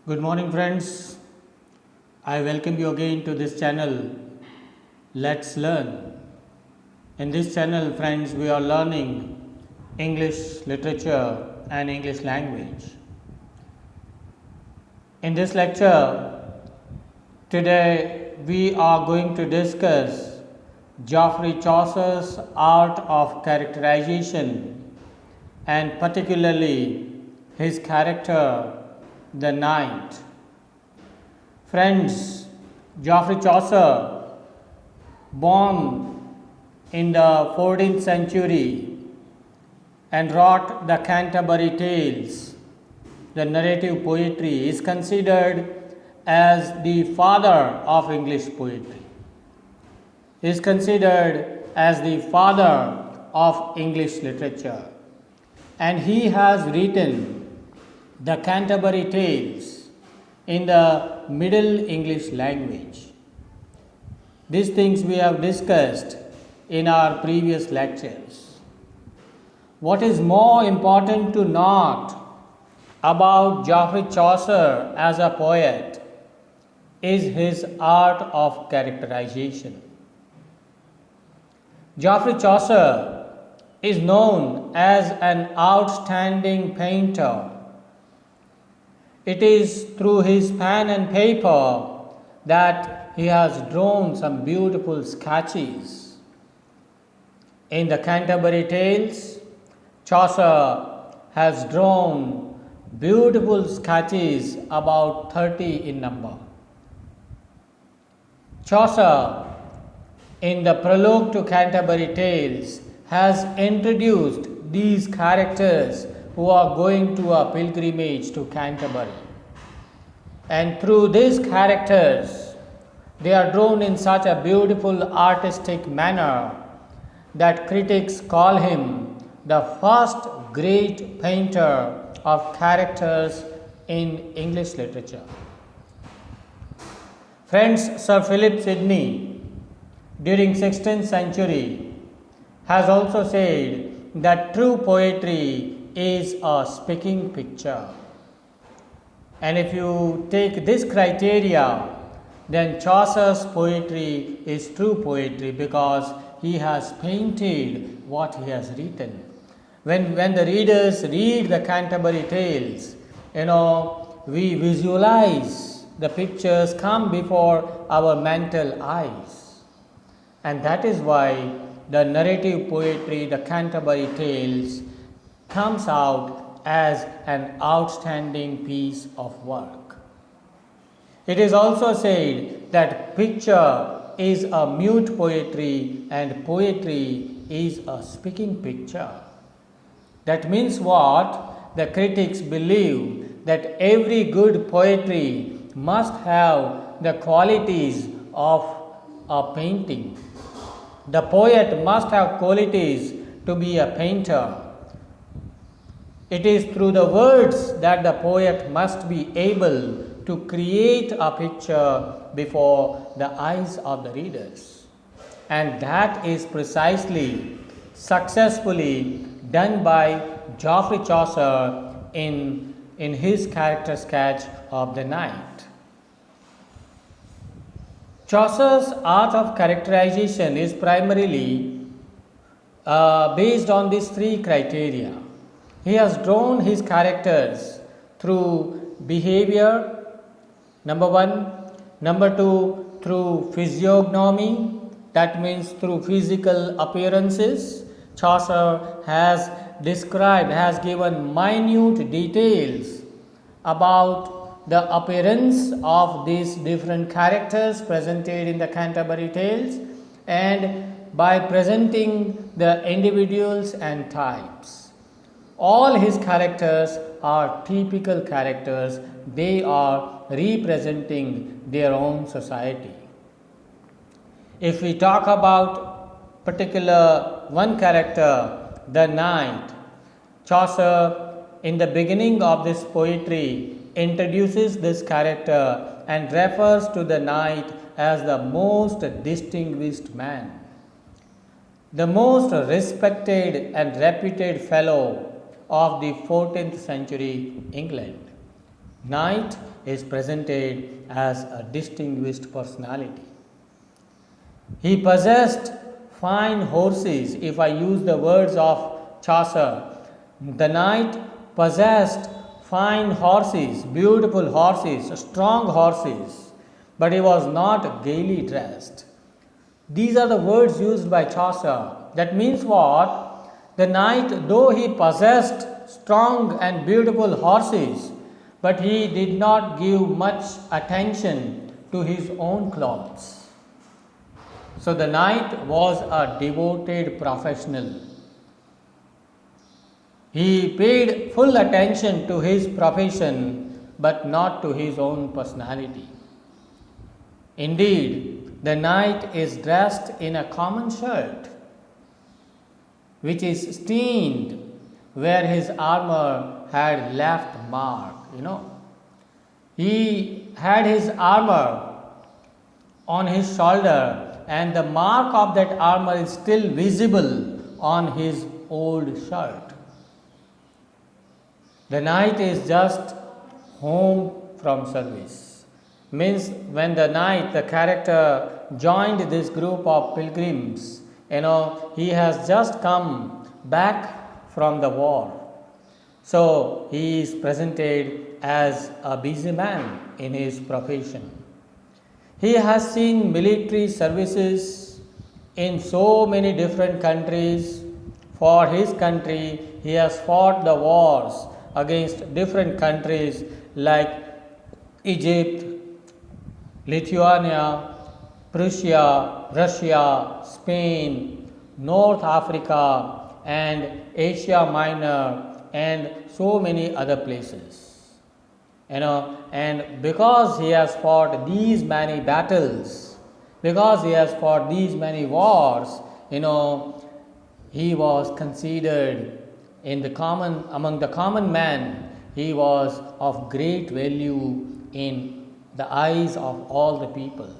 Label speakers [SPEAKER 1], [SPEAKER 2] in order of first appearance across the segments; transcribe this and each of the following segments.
[SPEAKER 1] Good morning, friends. I welcome you again to this channel. Let's learn. In this channel, friends, we are learning English literature and English language. In this lecture, today we are going to discuss Geoffrey Chaucer's art of characterization and particularly his character, the knight. Friends, Geoffrey Chaucer, born in the 14th century and wrote the Canterbury Tales, the narrative poetry, is considered as the father of English poetry. Is considered as the father of English literature. And he has written the Canterbury Tales in the Middle English language. These things we have discussed in our previous lectures. What is more important to note about Geoffrey Chaucer as a poet is his art of characterization. Geoffrey Chaucer is known as an outstanding painter. It is through his pen and paper that he has drawn some beautiful sketches. In the Canterbury Tales, Chaucer has drawn beautiful sketches, about 30 in number. Chaucer, in the Prologue to Canterbury Tales, has introduced these characters who are going to a pilgrimage to Canterbury. And through these characters, they are drawn in such a beautiful artistic manner that critics call him the first great painter of characters in English literature. Friends, Sir Philip Sidney, during 16th century, has also said that true poetry is a speaking picture. And if you take this criteria, then Chaucer's poetry is true poetry because he has painted what he has written. When the readers read the Canterbury Tales, we visualize the pictures come before our mental eyes. And that is why the narrative poetry, the Canterbury Tales, comes out as an outstanding piece of work. It is also said that picture is a mute poetry and poetry is a speaking picture. That means what? The critics believe that every good poetry must have the qualities of a painting. The poet must have qualities to be a painter. It is through the words that the poet must be able to create a picture before the eyes of the readers. And that is precisely successfully done by Geoffrey Chaucer in his character sketch of the knight. Chaucer's art of characterization is primarily based on these three criteria. He has drawn his characters through behavior, number one. Number two, through physiognomy, that means through physical appearances. Chaucer has given minute details about the appearance of these different characters presented in the Canterbury Tales, and by presenting the individuals and types. All his characters are typical characters. They are representing their own society. If we talk about particular one character, the knight, Chaucer in the beginning of this poetry introduces this character and refers to the knight as the most distinguished man, the most respected and reputed fellow of the 14th century England. Knight is presented as a distinguished personality. He possessed fine horses, if I use the words of Chaucer. The knight possessed fine horses, beautiful horses, strong horses, but he was not gaily dressed. These are the words used by Chaucer. That means what? The knight, though he possessed strong and beautiful horses, but he did not give much attention to his own clothes. So the knight was a devoted professional. He paid full attention to his profession, but not to his own personality. Indeed, the knight is dressed in a common shirt, which is stained where his armor had left mark. He had his armor on his shoulder, and the mark of that armor is still visible on his old shirt. The knight is just home from service. Means when the knight, the character, joined this group of pilgrims, he has just come back from the war. So he is presented as a busy man in his profession. He has seen military services in so many different countries. For his country, he has fought the wars against different countries like Egypt, Lithuania, Prussia, Russia, Spain, North Africa, and Asia Minor, and so many other places. And because he has fought these many battles, because he has fought these many wars, he was considered among the common man, he was of great value in the eyes of all the people.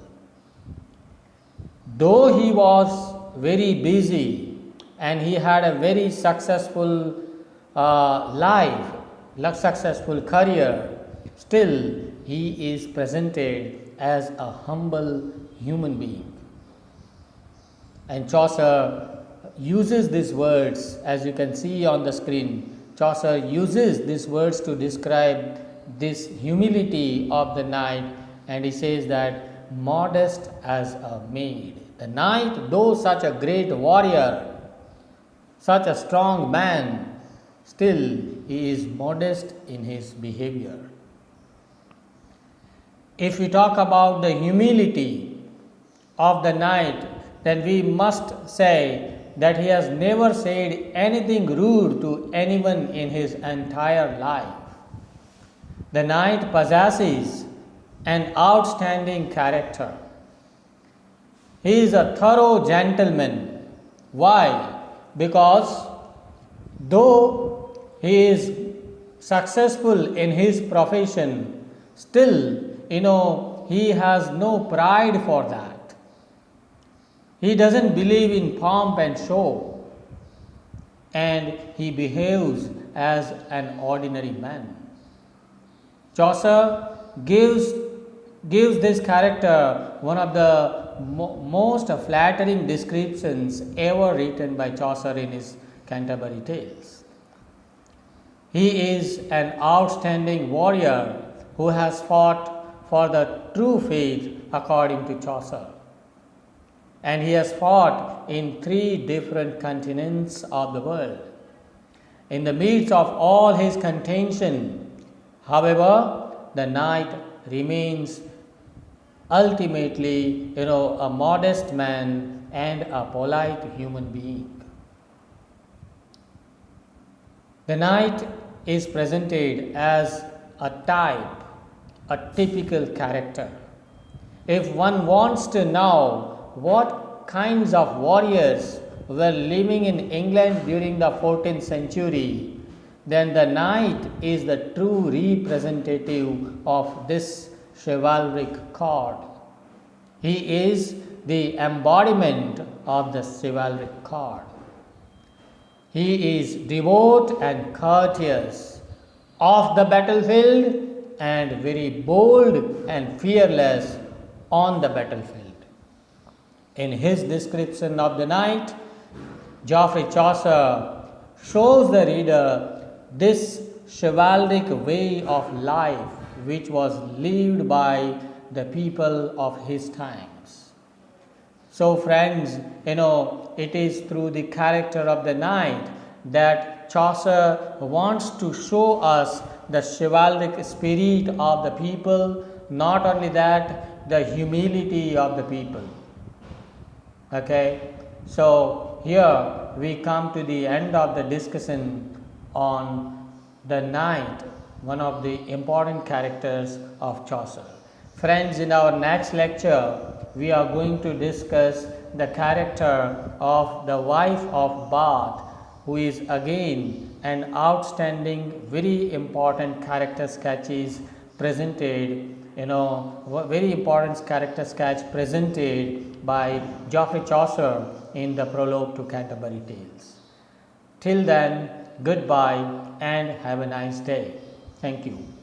[SPEAKER 1] Though he was very busy and he had a very successful life, successful career, still he is presented as a humble human being. And Chaucer uses these words, as you can see on the screen. Chaucer uses these words to describe this humility of the knight, and he says that modest as a maid. The knight, though such a great warrior, such a strong man, still he is modest in his behavior. If we talk about the humility of the knight, then we must say that he has never said anything rude to anyone in his entire life. The knight possesses an outstanding character. He is a thorough gentleman. Why? Because though he is successful in his profession, still he has no pride for that. He doesn't believe in pomp and show, and he behaves as an ordinary man. Chaucer gives this character one of the most flattering descriptions ever written by Chaucer in his Canterbury Tales. He is an outstanding warrior who has fought for the true faith according to Chaucer. And he has fought in 3 different continents of the world. In the midst of all his contention, however, the knight remains ultimately, a modest man and a polite human being. The knight is presented as a type, a typical character. If one wants to know what kinds of warriors were living in England during the 14th century, then the knight is the true representative of this chivalric chord. He is the embodiment of the chivalric chord. He is devout and courteous. Off the battlefield, and very bold and fearless on the battlefield. In his description of the night, Geoffrey Chaucer shows the reader this chivalric way of life which was lived by the people of his times. So friends, it is through the character of the knight that Chaucer wants to show us the chivalric spirit of the people, not only that, the humility of the people. Okay, so here we come to the end of the discussion on the knight, one of the important characters of Chaucer. Friends, in our next lecture, we are going to discuss the character of the wife of Bath, who is again an outstanding, very important character sketches presented, very important character sketch presented by Geoffrey Chaucer in the Prologue to Canterbury Tales. Till then, goodbye and have a nice day. Thank you.